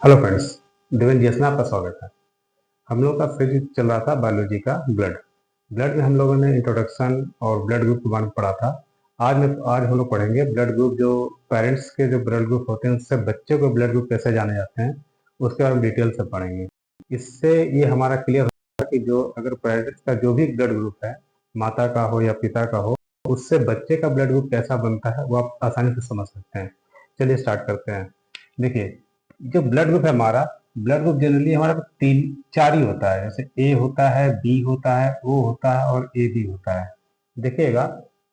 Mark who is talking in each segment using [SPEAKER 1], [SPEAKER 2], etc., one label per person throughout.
[SPEAKER 1] Hello friends, Devendra GS में आपका स्वागत है। हम लोग का सीरीज चल रहा था बायोलॉजी का ब्लड में हम लोगों ने इंट्रोडक्शन और ब्लड ग्रुप के बारे में पढ़ा था। आज हम लोग पढ़ेंगे ब्लड ग्रुप, जो पेरेंट्स के जो ब्लड ग्रुप होते हैं उससे बच्चे को ब्लड ग्रुप कैसे जाने जाते हैं, उसके बारे में डिटेल से पढ़ेंगे। इससे ये हमारा क्लियर होगा कि जो अगर पेरेंट्स का जो भी ब्लड ग्रुप है, माता का हो या पिता का हो, उससे बच्चे का ब्लड ग्रुप कैसा बनता है वो आप आसानी से समझ सकते हैं। चलिए स्टार्ट करते हैं। देखिए, जो ब्लड ग्रुप है हमारा, ब्लड ग्रुप जनरली हमारा तीन चार ही होता है। जैसे ए होता है, बी होता है, ओ होता है और ए बी होता है। देखिएगा,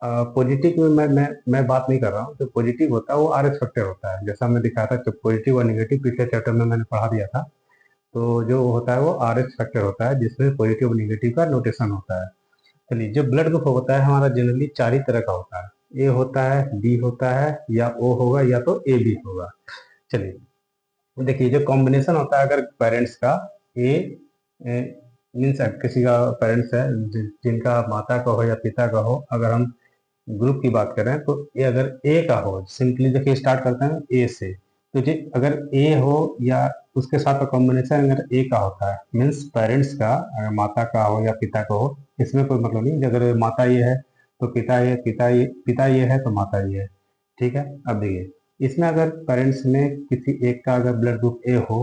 [SPEAKER 1] पॉजिटिव में मैं बात नहीं कर रहा हूँ। जो पॉजिटिव होता है वो आर एच फैक्टर होता है, जैसा हमने दिखाया था। जो पॉजिटिव और निगेटिव पिछले चैप्टर में मैंने पढ़ा दिया था। तो जो होता है वो आर एच फैक्टर होता है, जिसमें पॉजिटिव और निगेटिव का नोटेशन होता है। चलिए, जो ब्लड ग्रुप होता है हमारा जनरली चार ही तरह का होता है। ए होता है, बी होता है, या ओ होगा, या तो ए बी होगा। चलिए देखिए, जो कॉम्बिनेशन होता है अगर पेरेंट्स का ए मीन्स किसी का पेरेंट्स है जिनका माता का हो या पिता का हो, अगर हम ग्रुप की बात करें तो ये अगर ए का हो, सिंपली देखिए स्टार्ट करते हैं ए से। तो जी अगर ए हो या उसके साथ कॉम्बिनेशन अगर ए का होता है, मीन्स पेरेंट्स का, अगर माता का हो या पिता का हो, इसमें कोई मतलब नहीं। अगर माता ये है तो पिता ये है तो माता ये है। ठीक है। अब देखिए, इसमें अगर पेरेंट्स में किसी एक का अगर ब्लड ग्रुप ए हो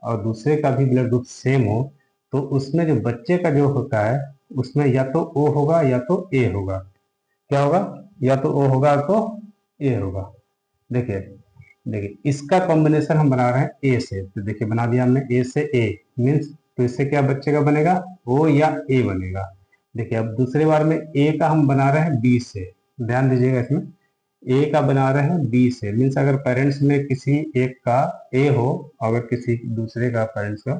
[SPEAKER 1] और दूसरे का भी ब्लड ग्रुप सेम हो, तो उसमें जो बच्चे का जो होता है उसमें या तो ओ होगा या तो ए होगा। क्या होगा? या तो ओ होगा तो ए होगा। देखिए देखिए, इसका कॉम्बिनेशन हम बना रहे हैं ए से। तो देखिए, बना दिया हमने ए से ए, मीन्स तो इससे क्या बच्चे का बनेगा? ओ या ए बनेगा। देखिए, अब दूसरे बार में ए का हम बना रहे हैं बी से। ध्यान दीजिएगा, इसमें ए का बना रहे हैं बी से, मीन्स अगर पेरेंट्स में किसी एक का ए हो, अगर किसी दूसरे का पेरेंट्स का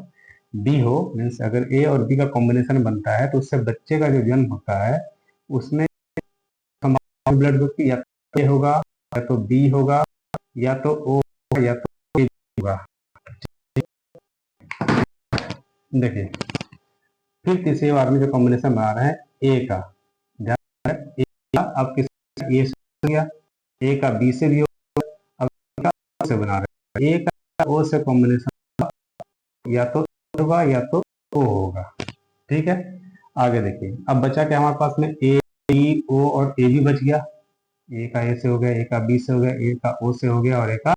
[SPEAKER 1] बी हो, मीन्स अगर ए और बी का कॉम्बिनेशन बनता है तो उससे बच्चे का जो जन्म होता है उसमें हमारे ब्लड ग्रुप की या तो ए होगा या तो बी होगा या तो ओ होगा या तो ए होगा। देखिए, फिर तीसरी बार में जो कॉम्बिनेशन बना रहे हैं ए का, ए का अब किसी ए से हो गया, ए का बी से भी हो, अब का से बना रहे हैं ए का ओ से कॉम्बिनेशन, या तो होगा या तो ओ होगा। ठीक है। आगे देखिए, अब बचा क्या हमारे पास में? ए बी ओ और ए बी बच गया। ए का ए से हो गया, ए का बी से हो गया, ए का ओ से हो गया और ए का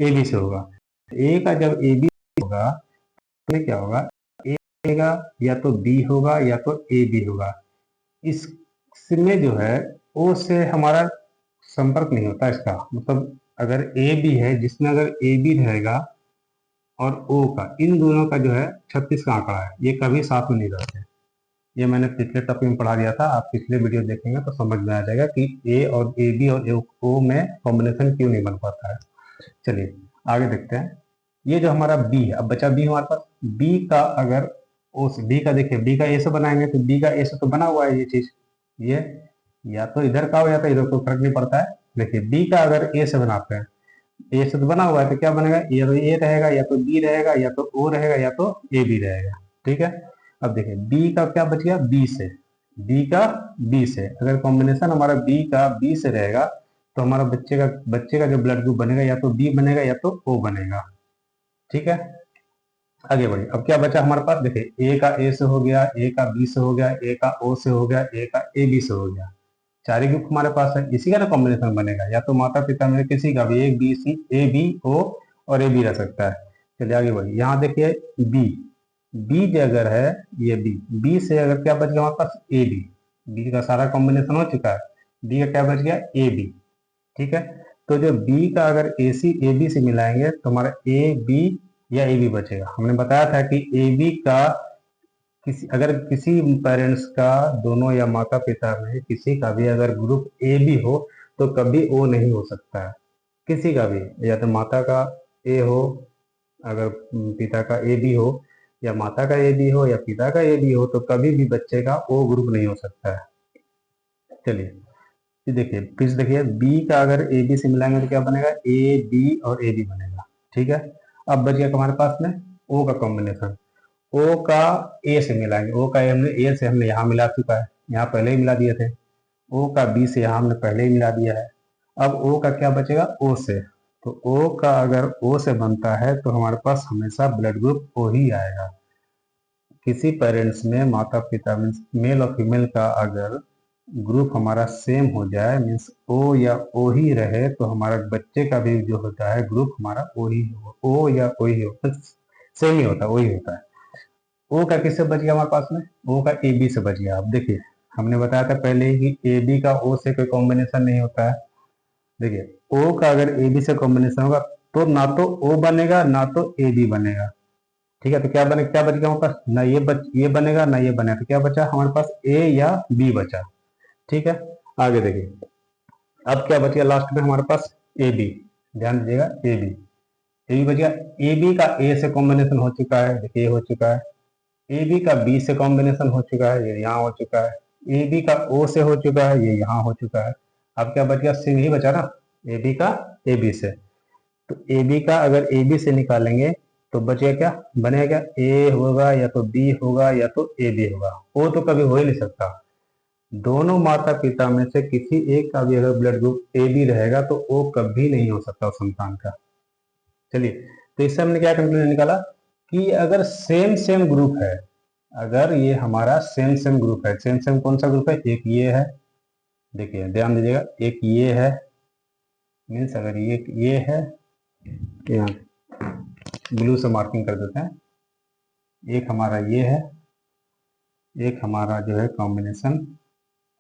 [SPEAKER 1] ए बी से होगा। ए का जब ए बी होगा तो क्या होगा? ए होगा या तो बी होगा या तो ए बी होगा। इसमें जो है ओ से हमारा संपर्क नहीं होता। इसका मतलब अगर ए बी है, जिसमें अगर ए बी रहेगा और ओ का, इन दोनों का जो है 36 का आंकड़ा है, ये कभी साथ में नहीं रहते। ये मैंने पिछले टॉपिक में पढ़ा दिया था। आप पिछले वीडियो देखेंगे तो समझ में आ जाएगा कि ए और ए बी और ओ में कॉम्बिनेशन क्यों नहीं बन पाता है। चलिए आगे देखते हैं। ये जो हमारा बी है, अब बचा बी हमारे पास। बी का अगर ओ से, बी का देखिए, बी का ए से बनाएंगे तो बी का ए से तो बना हुआ है ये चीज। ये या तो इधर का हो या तो इधर, कोई फर्क नहीं पड़ता है। देखिए, बी का अगर ए से बनाते हैं, ए से तो बना हुआ है तो क्या बनेगा? या तो ए रहेगा या तो बी रहेगा या तो ओ रहेगा या तो ए बी रहेगा। ठीक है। अब देखिए, बी का क्या बच गया? बी से, बी का बी से अगर कॉम्बिनेशन हमारा बी का बी से रहेगा तो हमारा बच्चे का जो ब्लड ग्रुप बनेगा या तो बी बनेगा या तो ओ बनेगा। ठीक है। आगे बढ़िए, अब क्या बचा हमारे पास? देखिए, ए का ए से हो गया, ए का बी से हो गया, ए का ओ से हो गया, ए का ए बी से हो गया। चार ही ग्रुप हमारे पास है, इसी का ना कॉम्बिनेशन बनेगा। या तो माता पिता में किसी का भी एक B C, A B O और ए बी रह सकता है। चलिए आगे बढ़िए, यहाँ देखिए बी, बी जो अगर है, ये बी, बी से अगर क्या बच गया हमारे पास? A B. बी का सारा कॉम्बिनेशन हो चुका है, बी का क्या बच गया? A B. ठीक है। तो जो बी का अगर ए सी ए बी से मिलाएंगे तो हमारा ए बी या ए बी बचेगा। हमने बताया था कि ए बी का अगर किसी पेरेंट्स का, दोनों या माता पिता में किसी का भी अगर ग्रुप ए बी हो तो कभी ओ नहीं हो सकता है। किसी का भी, या तो माता का ए हो, अगर पिता का ए बी हो, या माता का ए बी हो या पिता का ए बी हो, तो कभी भी बच्चे का ओ ग्रुप नहीं हो सकता है। चलिए ये देखिए, फिर से देखिए, बी का अगर ए बी से मिलाएंगे तो क्या बनेगा? ए बी और ए बी बनेगा। ठीक है। अब बच गया हमारे पास में ओ का कॉम्बिनेशन। ओ का ए से मिलाएंगे, ओ का हमने ए से हमने यहाँ मिला चुका है, यहाँ पहले ही मिला दिए थे। ओ का बी से यहाँ हमने पहले ही मिला दिया है। अब ओ का क्या बचेगा? ओ से। तो O का अगर O से बनता है तो हमारे पास हमेशा ब्लड ग्रुप O ही आएगा। किसी पेरेंट्स में माता पिता मीन्स मेल और फीमेल का अगर ग्रुप हमारा सेम हो जाए मीन्स O या O ही रहे तो हमारा बच्चे का भी जो होता है ग्रुप हमारा O ही हो, O या O ही होता है, सेम ही होता है, वही होता है। O का किससे बच गया हमारे पास में? O का AB से बच गया। अब देखिए हमने बताया था पहले ही कि AB का O से कोई कॉम्बिनेशन नहीं होता है। देखिए O का अगर AB से कॉम्बिनेशन होगा तो ना तो O बनेगा ना तो AB बनेगा। ठीक है, तो क्या बच गया हमारे पास? ना ये बनेगा ना ये बनेगा, तो क्या बचा हमारे पास? A या B बचा। ठीक है, आगे देखिए अब क्या बच गया लास्ट में हमारे पास? AB। ध्यान दीजिएगा AB बच गया। AB का A से कॉम्बिनेशन हो चुका है, देखिए हो चुका है। AB का B से कॉम्बिनेशन हो चुका है, ये यहाँ हो चुका है। AB का O से हो चुका है, ये यहाँ हो चुका है। अब क्या बच गया? सिर्फ ही बचा ना AB का AB से। तो AB का अगर AB से निकालेंगे तो बचेगा क्या? बनेगा क्या? A होगा या तो B होगा या तो AB होगा। O तो कभी हो ही नहीं सकता। दोनों माता पिता में से किसी एक का भी अगर ब्लड ग्रुप AB रहेगा तो O कभी नहीं हो सकता उस संतान का। चलिए, तो इससे हमने क्या कंक्लूजन निकाला कि अगर सेम सेम ग्रुप है, अगर ये हमारा सेम सेम ग्रुप है, सेम सेम कौन सा ग्रुप है? एक ये है, देखिए ध्यान दीजिएगा, एक ये है मीन्स अगर ये है, यहाँ ब्लू से मार्किंग कर देते हैं, एक हमारा ये है, एक हमारा जो है कॉम्बिनेशन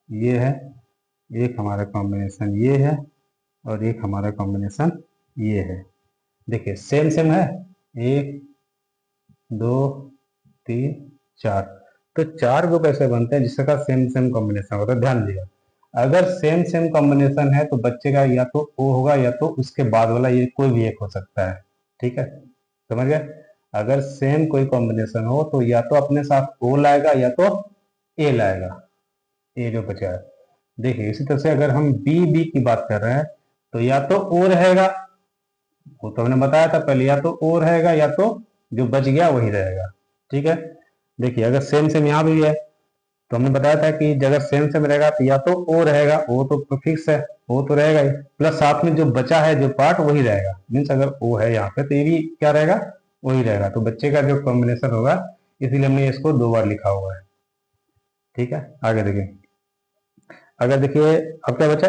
[SPEAKER 1] ये है, एक हमारा कॉम्बिनेशन ये है और एक हमारा कॉम्बिनेशन ये है। देखिए सेम सेम है, 1 2 3 4, तो 4 ग्रुप ऐसे बनते हैं जिसका सेम सेम कॉम्बिनेशन होता है। ध्यान दीजिएगा, अगर सेम सेम कॉम्बिनेशन है तो बच्चे का या तो O होगा या तो उसके बाद वाला ये कोई भी एक हो सकता है। ठीक है, समझ गए? अगर सेम कोई कॉम्बिनेशन हो तो या तो अपने साथ O लाएगा या तो A लाएगा, A जो बचा है। देखिए इसी तरह से अगर हम B की बात कर रहे हैं तो या तो O रहेगा, वो तो हमने बताया था पहले, या तो O रहेगा या तो जो बच गया वही रहेगा। ठीक है, देखिए अगर सेम सेम यहाँ भी है तो हमने बताया था कि अगर सेम सेम रहेगा तो या तो O रहेगा, O तो फिक्स है, O तो रहेगा ही, प्लस साथ में जो बचा है जो पार्ट वही रहेगा। मीन्स अगर O है यहाँ पे तो ये भी क्या रहेगा? वही रहेगा। तो बच्चे का जो कॉम्बिनेशन होगा, इसीलिए हमने इसको 2 बार लिखा हुआ है। ठीक है, आगे देखिए, अगर देखिए अब क्या बचा?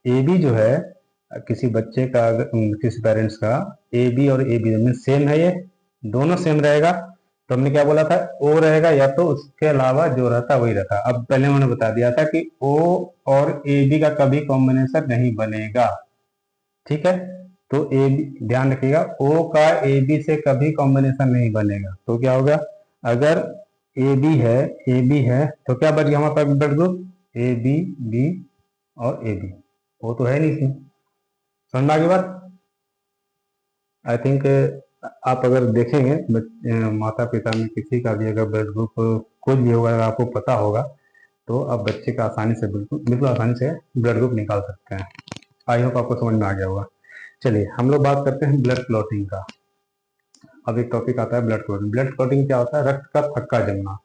[SPEAKER 1] AB जो है किसी बच्चे का किसी पेरेंट्स का AB और AB में सेम है, ये दोनों सेम रहेगा तो हमने क्या बोला था? O रहेगा या तो उसके अलावा जो रहता वही रहता। अब पहले मैंने बता दिया था कि O और AB का कभी कॉम्बिनेशन नहीं बनेगा। ठीक है, तो AB ध्यान रखिएगा, O का AB से कभी कॉम्बिनेशन नहीं बनेगा। तो क्या होगा? अगर AB है तो क्या बच गया हमारे पास ब्लड ग्रुप? AB B और AB। वो तो है नहीं इसमें। समझ में आ गई बात? आई थिंक आप अगर देखेंगे माता पिता में किसी का भी अगर ब्लड ग्रुप कुछ भी होगा, अगर आपको पता होगा तो आप बच्चे का आसानी से बिल्कुल आसानी से ब्लड ग्रुप निकाल सकते हैं। आई होप आपको समझ में आ गया होगा। चलिए हम लोग बात करते हैं ब्लड क्लॉटिंग का। अब एक टॉपिक आता है ब्लड क्लॉटिंग। ब्लड क्लॉटिंग क्या होता है? रक्त का थक्का जमना।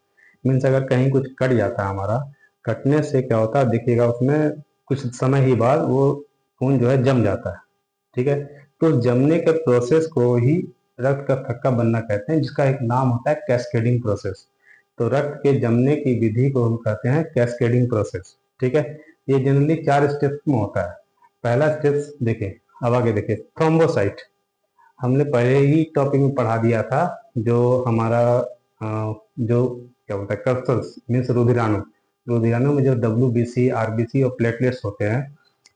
[SPEAKER 1] मीन्स अगर कहीं कुछ कट जाता है हमारा, कटने से क्या होता है देखिएगा, उसमें कुछ समय ही बाद वो खून जो है जम जाता है। ठीक है, तो जमने के प्रोसेस को ही रक्त का थक्का बनना कहते हैं, जिसका एक नाम होता है कैस्केडिंग प्रोसेस। तो रक्त के जमने की विधि को हम कहते हैं कैस्केडिंग प्रोसेस। ठीक है, ये जनरली 4 स्टेप्स में होता है। पहला स्टेप देखिए, अब आगे देखिए, थ्रोम्बोसाइट। हमने पहले ही टॉपिक में पढ़ा दिया था, जो हमारा जो क्या बोलता है कर्सल्स मीन्स रुधिराणु, रुधिराणु में जो WBC RBC और प्लेटलेट्स होते हैं।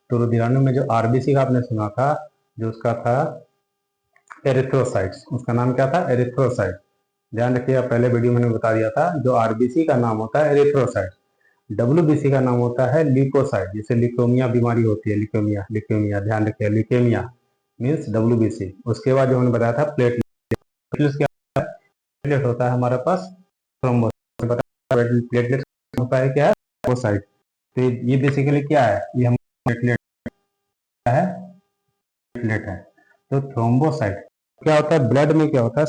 [SPEAKER 1] तो रुधिराणु में जो RBC का आपने सुना था, जो उसका था एरिथ्रोसाइट्स, उसका नाम क्या था? एरिथ्रोसाइट। ध्यान रखिएगा, पहले वीडियो मैंने बता दिया था, जो RBC का नाम होता है एरिथ्रोसाइट, WBC का नाम होता है ल्यूकोसाइट। जैसे ल्यूकोमिया बीमारी होती है, ल्यूकेमिया ध्यान रखिए, ल्यूकेमिया मीन्स WBC। उसके बाद जो मैंने बताया था प्लेटलेट्स, क्या प्लेटलेट होता है हमारे पास? प्लेटलेट होता है क्या है? थ्रोम्बोसाइट। तो ये बेसिकली क्या है? ये हम प्लेटलेट है, प्लेटलेट है। तो थ्रोम्बोसाइट क्या होता है? ब्लड में क्या होता है?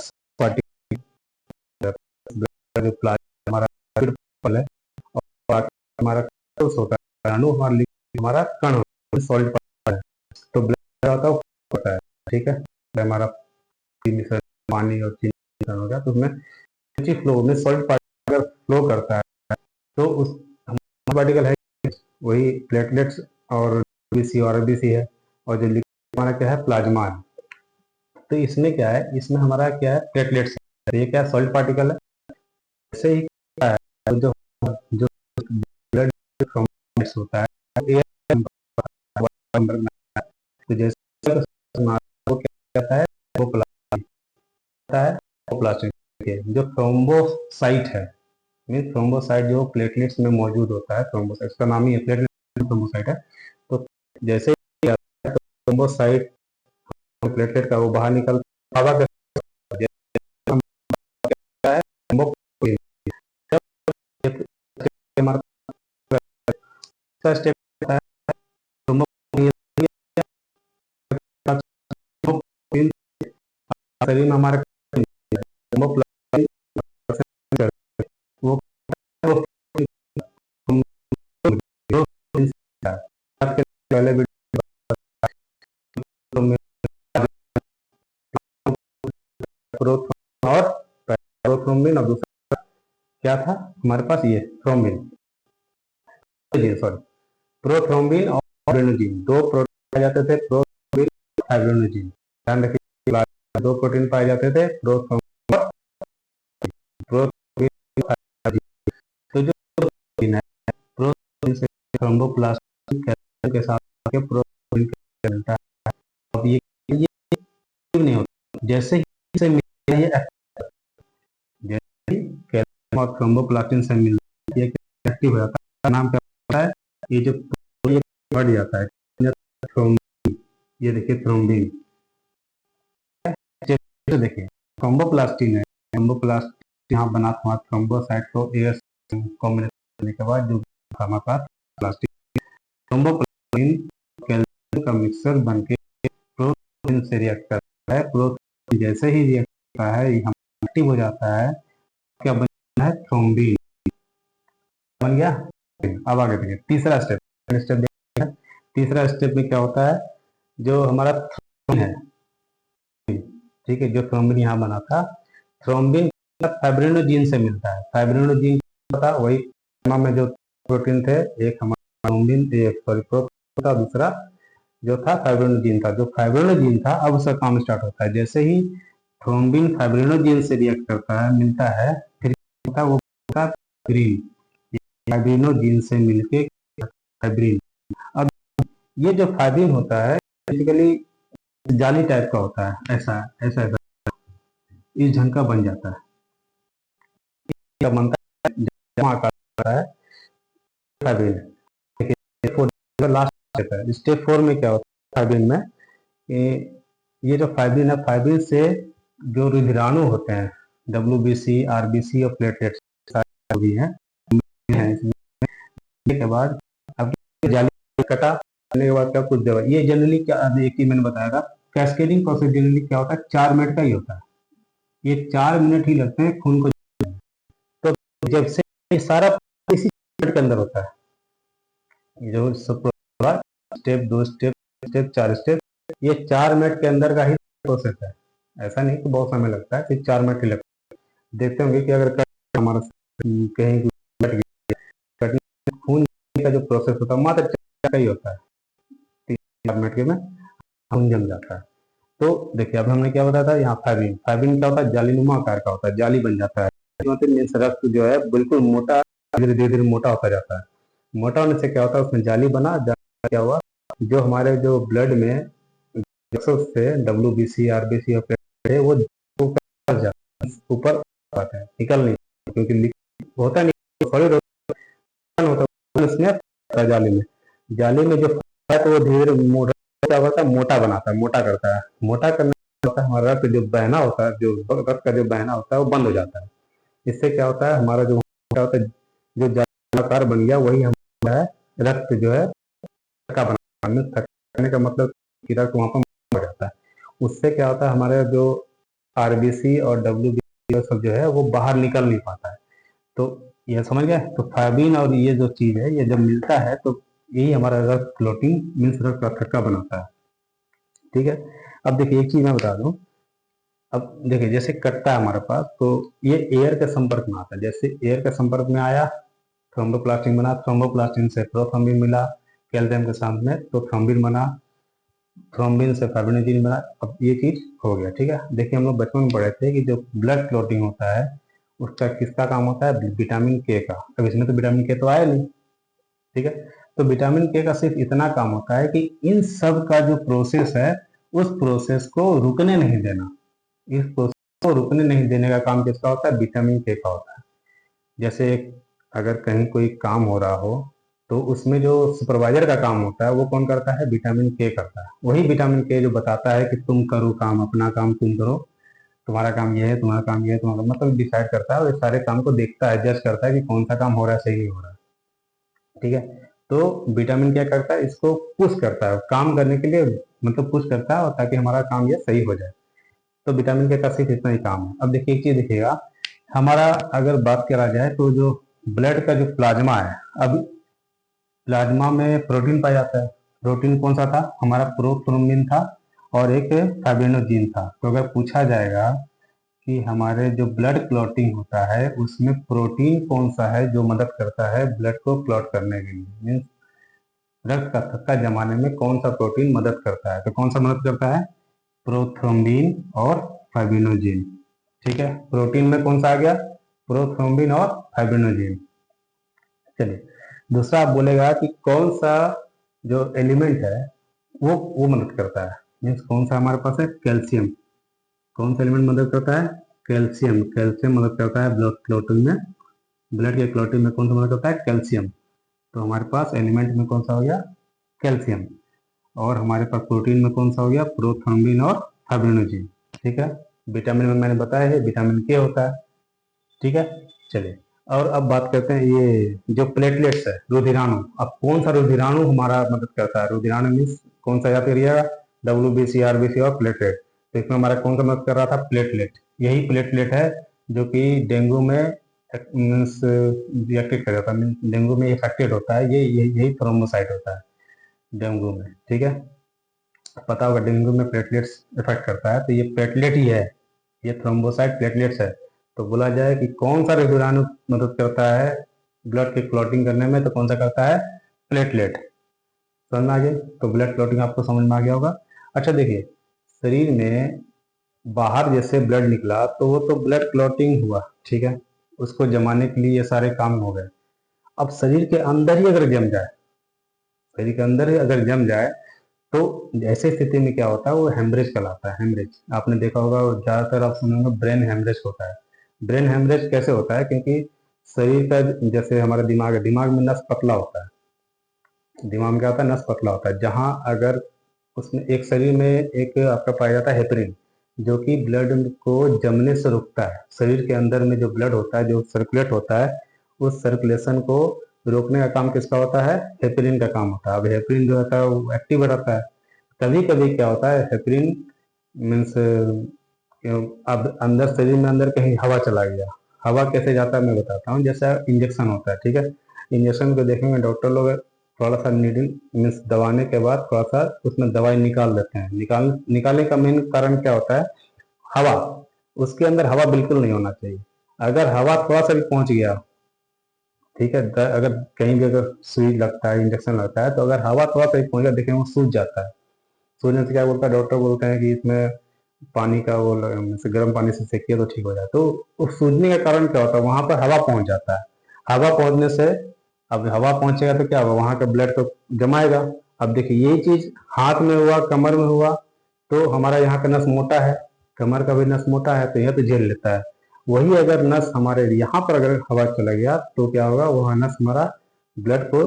[SPEAKER 1] ब्लड प्लाज्मा हमारा है और हमारा होता है अणु, हमारा कण होता है, सॉलिड। तो ब्लड होता है होता है, ठीक है। हमारा पानी और चीनी मिश्रण हो गया, तो उसमें फ्लो में सॉलिड पार्टिकल अगर फ्लो करता है तो उस पार्टिकल है वही प्लेटलेट्स और बीसी और आरबीसी है, और जो लिक्विड हमारा क्या है, प्लाज्मा है। तो इसमें क्या है, इसमें हमारा क्या है, प्लेटलेट्स है। ये क्या सॉलिड पार्टिकल है। ऐसे ही क्या है, जो जो ब्लड होता है अंदर में, तो जैसे वो क्या कहता है, वो प्लाज्मा है, वो प्लास्टिक जो थ्रोम्बोसाइट है, मीन थ्रोम्बोसाइट जो प्लेटलेट्स में मौजूद होता है, थ्रोम्बोसाइट का नाम ही है, प्लेटलेट थ्रोम्बोसाइट है। तो जैसे ही थ्रोम्बोसाइट प्लेटलेट का वो बाहर निकल हवा के स्टेप शरीर में हमारे वो पहले और प्रोथ्रोम्बिन और दूसरा क्या था हमारे पास, ये थ्रोम्बिन, सॉरी प्रोथ्रोम्बिन और फाइब्रिनोजिन, दो प्रोटीन पाए जाते थे, प्रोथ्रोम्बिन फाइब्रिनोजिन। ध्यान रखिए, दो प्रोटीन पाए जाते थे, प्रोथ्रोम्बिन और फाइब्रिनोजिन। तो जो प्रोटीन है, प्रोटीन से थ्रोम्बोप्लास्ट के साथ प्रोटीन मिलता है। अब ये नहीं होता, जैसे ही इसे मिलता है, जैसे ही कैल्शियम और थ्रोम्बोप्लास्टिन से मिलता है, ये एक्टिव हो जाता है। नाम क्या होता है, ये जो बढ़ जाता है, थ्रोम्बिन। ये देखिए थ्रोम्बिन, देखिए थ्रोम्बोप्लास्टिन है, थ्रोम्बोप्लास्टिन यहाँ बना हुआ थ्रोम्बोसाइट को एयर कॉम्बिनेशन करने के बाद जो हमारे पास प्लास्टिक, थ्रोम्बोप्लास्टिन कैल्शियम का मिक्सर बनके प्रोटीन से रिएक्ट करता है। प्रोटीन जैसे ही रिएक्ट करता है, हम एक्टिव हो जाता है, क्या बनना है, थ्रोम्बिन बन गया। अब आगे देखिए तीसरा स्टेप तीसरा स्टेप में क्या होता है, जो हमारा थ्रोम्बिन है, ठीक है, जो थ्रोम्बिन यहाँ बना था, थ्रोम्बिन फाइब्रिनोजिन से मिलता है। फाइब्रिनोजिन था वही में जो प्रोटीन थे, एक हमारा थ्रोम्बिन, सॉरी प्रोटीन था, दूसरा जो था फाइब्रिनोजिन था। जो फाइब्रिनोजिन था अब उसका काम स्टार्ट होता है, जैसे ही थ्रोम्बिन फाइब्रिनोजिन से रिएक्ट करता है, मिलता है, फिर होता वो फाइब्रिन, फाइब्रिनोजिन से मिलके फाइब्रिन। अब ये जो फाइब्रिन होता है बेसिकली जाली टाइप का होता है, ऐसा ऐसा ऐसा इस ढंग का बन जाता है, क्या बनता है, जमा आकार है फाइब्रिन। देखिए लास्ट स्टेप है, स्टेप 4 में क्या होता है फाइब्रिन में, ये जो फाइब्रिन है, फाइब्रिन से जो रुधिराणु होते हैं, WBC, RBC और प्लेटलेट्स भी हैं, के बाद अब जाली कटा करने के बाद क्या कुछ दवा, ये जनरली क्या, एक ही मैंने बताया था, कैस्केडिंग प्रोसेस जनरली क्या होता है, 4 मिनट का ही होता है। ये 4 मिनट ही लगते हैं खून को, तो जब से सारा इसी मिनट के अंदर होता है, जो सब स्टेप 2 स्टेप स्टेप 4 स्टेप, ये 4 मिनट के अंदर का ही प्रोसेस है। ऐसा नहीं कि बहुत समय लगता है, सिर्फ 4 मिनट ही लगता है। देखते होंगे कि अगर हमारा कहीं खून का जो प्रोसेस होता है मात्र 4 का ही होता है, 4 मिनट के में खून जम जाता है। तो देखिए अब हमने क्या बताया था, यहाँ फाइब्रिन, फाइब्रिन क्या होता है, जालीनुमा आकार का होता है, जाली बन जाता है। रक्त जो है बिल्कुल मोटा, धीरे धीरे मोटा होता जाता है। मोटा होने से क्या होता है, उसमें जाली बना, क्या हुआ, जो हमारे जो ब्लड में से WBC, RBC और है वो ऊपर आता है, निकल नहीं, क्योंकि होता नहीं, सॉलिड होता है जाली में, जाली में जो है तो वो धीरे धीरे मोटा बनाता है, मोटा करता है, मोटा करने होता है हमारा रक्त जो बहना होता है, जो रक्त का जो बहना होता है वो बंद हो जाता है। इससे क्या होता है, हमारा जो होता है, जो जालीकार बन गया वही हमारा है, रक्त जो है थक्का बनाने, थकने का मतलब कि रक्त वहाँ पर हो जाता है। उससे क्या होता है, हमारे जो RBC और WBC सब जो है वो बाहर निकल नहीं पाता है। तो ये समझ गए, तो फाइब्रिन और ये जो चीज है, ये जब मिलता है तो यही हमारा रक्त फ्लोटिंग मीन्स रक्त का थक्का बनाता है, ठीक है। अब देखिए एक चीज मैं बता दूं, अब देखिए जैसे कटता है हमारे पास, तो ये एयर के संपर्क में आता है, जैसे एयर के संपर्क में आया थ्रोम्बोप्लास्टिन बना, थ्रोम्बोप्लास्टिन से प्रोथ्रोम्बिन मिला कैल्शियम के साथ में, तो थ्रोम्बिन बना, थ्रोम्बिन से फाइब्रिनोजेन बना। अब ये चीज हो गया, ठीक है। देखिए हम लोग बचपन में पढ़े थे कि जो ब्लड क्लॉटिंग होता है उसका किसका काम होता है, विटामिन के का। अब इसमें तो विटामिन के तो आया नहीं, ठीक है। तो विटामिन के का सिर्फ इतना काम होता है कि इन सब का जो प्रोसेस है उस प्रोसेस को रुकने नहीं देना, इस प्रोसेस को रुकने नहीं देने का काम किसका होता है, विटामिन के का होता है। जैसे अगर कहीं कोई काम हो रहा हो तो उसमें जो सुपरवाइजर का काम होता है वो कौन करता है, विटामिन के करता है। वही विटामिन के जो बताता है कि तुम करो काम, अपना काम तुम करो, तुम्हारा काम ये है, तुम्हारा काम ये है, तुम्हारा मतलब डिसाइड करता है और सारे काम को देखता है, जज करता है कि कौन सा काम हो रहा है, सही हो रहा है, ठीक है। तो विटामिन क्या करता है, इसको पुश करता है काम करने के लिए, मतलब पुश करता है और ताकि हमारा काम ये सही हो जाए। तो विटामिन के का सिर्फ इतना ही काम है। अब देखिए एक चीज देखिएगा, हमारा अगर बात करा जाए तो जो ब्लड का जो प्लाज्मा है, अब प्लाज्मा में प्रोटीन पाया जाता है। प्रोटीन कौन सा था हमारा, प्रोथ्रोम्बिन था और एक फाइब्रिनोजेन था। तो अगर पूछा जाएगा कि हमारे जो ब्लड क्लॉटिंग होता है उसमें प्रोटीन कौन सा है जो मदद करता है ब्लड को क्लॉट करने के लिए, मीन्स रक्त का थक्का जमाने में कौन सा प्रोटीन मदद करता है, तो कौन सा मदद करता है, प्रोथ्रोम्बिन और फाइब्रिनोजेन, ठीक है। प्रोटीन में कौन सा आ गया, प्रोथ्रोम्बिन और फाइब्रिनोजेन। चलिए दूसरा आप बोलेगा कि कौन सा जो एलिमेंट है वो मदद करता है, मीन्स कौन सा हमारे पास है, कैल्शियम। कौन सा एलिमेंट मदद करता है, कैल्शियम। कैल्शियम मदद करता है ब्लड क्लॉटिंग में, ब्लड के क्लॉटिंग में कौन सा मदद करता है, कैल्शियम। तो हमारे पास एलिमेंट में कौन सा हो गया, कैल्शियम। और हमारे पास प्रोटीन में कौन सा हो गया, प्रोथ्रोम्बिन और फाइब्रिनोजेन, ठीक है। विटामिन में मैंने बताया है विटामिन के होता है, ठीक है। चलिए और अब बात करते हैं ये जो प्लेटलेट्स है, रुधिराणु। अब कौन सा रुधिराणु हमारा मदद करता है, रुधिराणु मीन्स कौन सा याद करिएगा, WBC, RBC और प्लेटलेट। तो इसमें हमारा कौन सा मदद कर रहा था, प्लेटलेट। यही प्लेटलेट है जो कि डेंगू में मीन्स रिएक्टेड कर जाता है, मीन्स डेंगू में इफेक्टेड होता है, यही थ्रोम्बोसाइट होता है डेंगू में, ठीक है। पता होगा डेंगू में प्लेटलेट्स इफेक्ट करता है, तो ये प्लेटलेट ही है, ये थ्रोम्बोसाइट प्लेटलेट्स है। तो बोला जाए कि कौन सा रुधिराणु मदद करता है ब्लड के क्लॉटिंग करने में, तो कौन सा करता है, प्लेटलेट। समझ में आ गया, तो ब्लड क्लॉटिंग आपको समझ में आ गया होगा। अच्छा देखिए शरीर में बाहर जैसे ब्लड निकला तो वो तो ब्लड क्लॉटिंग हुआ, ठीक है, उसको जमाने के लिए ये सारे काम हो गए। अब शरीर के अंदर ही अगर जम जाए, शरीर के अंदर ही अगर जम जाए तो ऐसे स्थिति में क्या होता है, वो हेमरेज कहलाता है। हेमरेज आपने देखा होगा, ज्यादातर आप सुनेंगे ब्रेन हेमरेज होता है। ब्रेन हेमरेज कैसे होता है, क्योंकि शरीर का जैसे हमारा दिमाग है, दिमाग में नस पतला होता है, दिमाग में क्या होता है, नस पतला होता है। जहां अगर उसमें एक शरीर में एक आपका पाया जाता है हेपरिन, जो कि ब्लड को जमने से रोकता है। शरीर के अंदर में जो ब्लड होता है, जो सर्कुलेट होता है, उस सर्कुलेशन को रोकने का काम किसका होता है, हेपरिन का काम होता है। अब हेपरिन जो होता है वो एक्टिव रहता है। कभी कभी क्या होता है, हेपरिन मीन्स अब अंदर शरीर में अंदर कहीं हवा चला गया। हवा कैसे जाता है मैं बताता हूँ। जैसे इंजेक्शन होता है, ठीक है, इंजेक्शन को देखेंगे डॉक्टर लोग थोड़ा सा नीडल मीन्स दबाने के बाद थोड़ा सा उसमें दवाई निकाल देते हैं। निकालने का मेन कारण क्या होता है, हवा। उसके अंदर हवा बिल्कुल नहीं होना चाहिए। अगर हवा थोड़ा सा भी पहुंच गया, ठीक है, अगर कहीं भी अगर सुई लगता है, इंजेक्शन लगता है, तो अगर हवा थोड़ा सा भी पहुंच गया, देखेंगे वो सूज जाता है। सूजने से क्या बोलता है, डॉक्टर बोलते हैं कि इसमें पानी का वो जैसे गर्म पानी से सेकिए तो ठीक हो जाए। तो उस सूजने का कारण क्या होता है, वहां पर हवा पहुंच जाता है। हवा पहुंचने से, अब हवा पहुंचेगा तो क्या होगा, वहां का ब्लड तो जमाएगा। अब देखिए यही चीज हाथ में हुआ, कमर में हुआ, तो हमारा यहाँ का नस मोटा है, कमर का भी नस मोटा है, तो यह तो झेल लेता है। वही अगर नस हमारे यहाँ पर अगर हवा चला गया तो क्या होगा, वह नस हमारा ब्लड को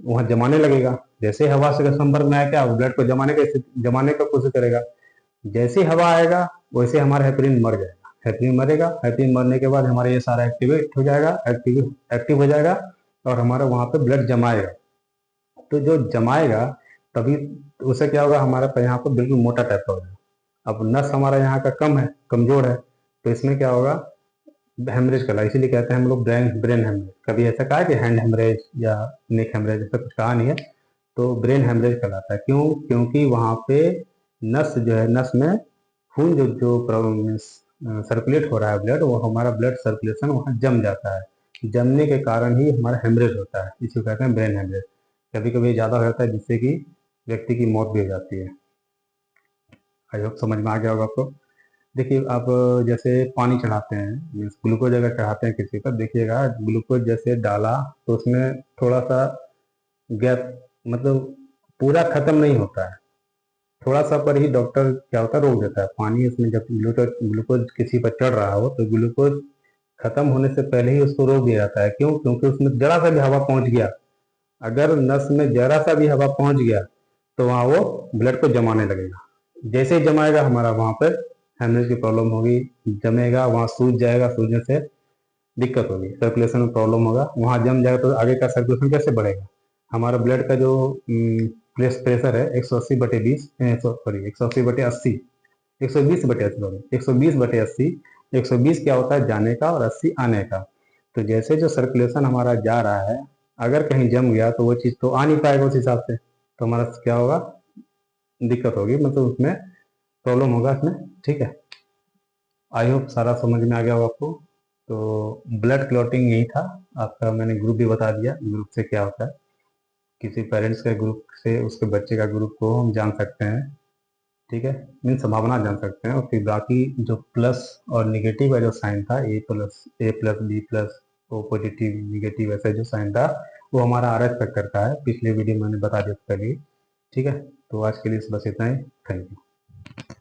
[SPEAKER 1] वहां जमाने लगेगा। जैसे हवा से संपर्क में आया, क्या ब्लड को जमाने का कोशिश करेगा। जैसे हवा आएगा वैसे हमारा हेपरिन मर जाएगा, हेपरिन मरेगा। हेपरिन मरने के बाद हमारा ये सारा एक्टिवेट हो जाएगा, एक्टिव हो जाएगा और हमारा वहां पे ब्लड जमाएगा। तो जो जमाएगा तभी उससे क्या होगा, हमारा यहाँ पर बिल्कुल मोटा टाइप का हो जाएगा। अब नस हमारा यहाँ का कम है, कमजोर है, तो इसमें क्या होगा, हेमरेज कहला, इसीलिए कहते हैं हम लोग ब्रेन ब्रेन हेमरेज। कभी ऐसा कहा कि हैंड हेमरेज या नेक हेमरेज, ऐसा कुछ कहा नहीं है। तो ब्रेन हेमरेज कहलाता है। क्यों, क्योंकि वहां पे नस जो है, नस में खून जो जो सर्कुलेट हो रहा है ब्लड, वो हमारा ब्लड सर्कुलेशन वहाँ जम जाता है। जमने के कारण ही हमारा हेमरेज होता है, इसको कहते हैं ब्रेन हेमरेज। कभी कभी ज़्यादा हो जाता है जिससे कि व्यक्ति की मौत भी हो जाती है। आई होप समझ में आ गया होगा आपको। देखिए आप जैसे पानी चढ़ाते हैं, ग्लूकोज अगर चढ़ाते हैं किसी पर, देखिएगा ग्लूकोज जैसे डाला तो उसमें थोड़ा सा गैप, मतलब पूरा खत्म नहीं होता है, थोड़ा सा पर ही डॉक्टर क्या होता है रोक देता है पानी। उसमें जब ग्लूकोज ग्लूकोज किसी पर चढ़ रहा हो तो ग्लूकोज खत्म होने से पहले ही उसको रोक दिया जाता है। क्यों? क्योंकि उसमें जरा सा भी हवा पहुंच गया, अगर नस में जरा सा भी हवा पहुंच गया तो वहाँ वो ब्लड को जमाने लगेगा। जैसे ही जमाएगा हमारा वहाँ पर हेमरेज की प्रॉब्लम होगी, जमेगा, वहाँ सूज जाएगा, सूजने से दिक्कत होगी, सर्कुलेशन में प्रॉब्लम होगा, वहाँ जम जाएगा तो आगे का सर्कुलेशन कैसे बढ़ेगा। हमारा ब्लड का जो प्रेशर है 180/20, सॉरी 180/80, 120/80, सॉरी 120/80, 120 क्या होता है जाने का और 80 आने का। तो जैसे जो सर्कुलेशन हमारा जा रहा है, अगर कहीं जम गया तो वो चीज़ तो आ नहीं पाएगा उस हिसाब से, तो हमारा क्या होगा, दिक्कत होगी, मतलब उसमें प्रॉब्लम होगा इसमें। ठीक है, आई होप सारा समझ में आ गया होगा आपको। तो ब्लड क्लॉटिंग यही था आपका, मैंने ग्रुप भी बता दिया, ग्रुप से क्या होता है। किसी पेरेंट्स के ग्रुप से उसके बच्चे का ग्रुप को हम जान सकते हैं, ठीक है, मीन संभावना जान सकते हैं। और फिर बाकी जो प्लस और निगेटिव का जो साइन था, A+, B+, O positive negative, ऐसा जो साइन था वो हमारा RS फैक्टर का है, पिछले वीडियो में मैंने बता दिया था पहले ही। ठीक है, तो आज के लिए बस इतना ही। Thank you.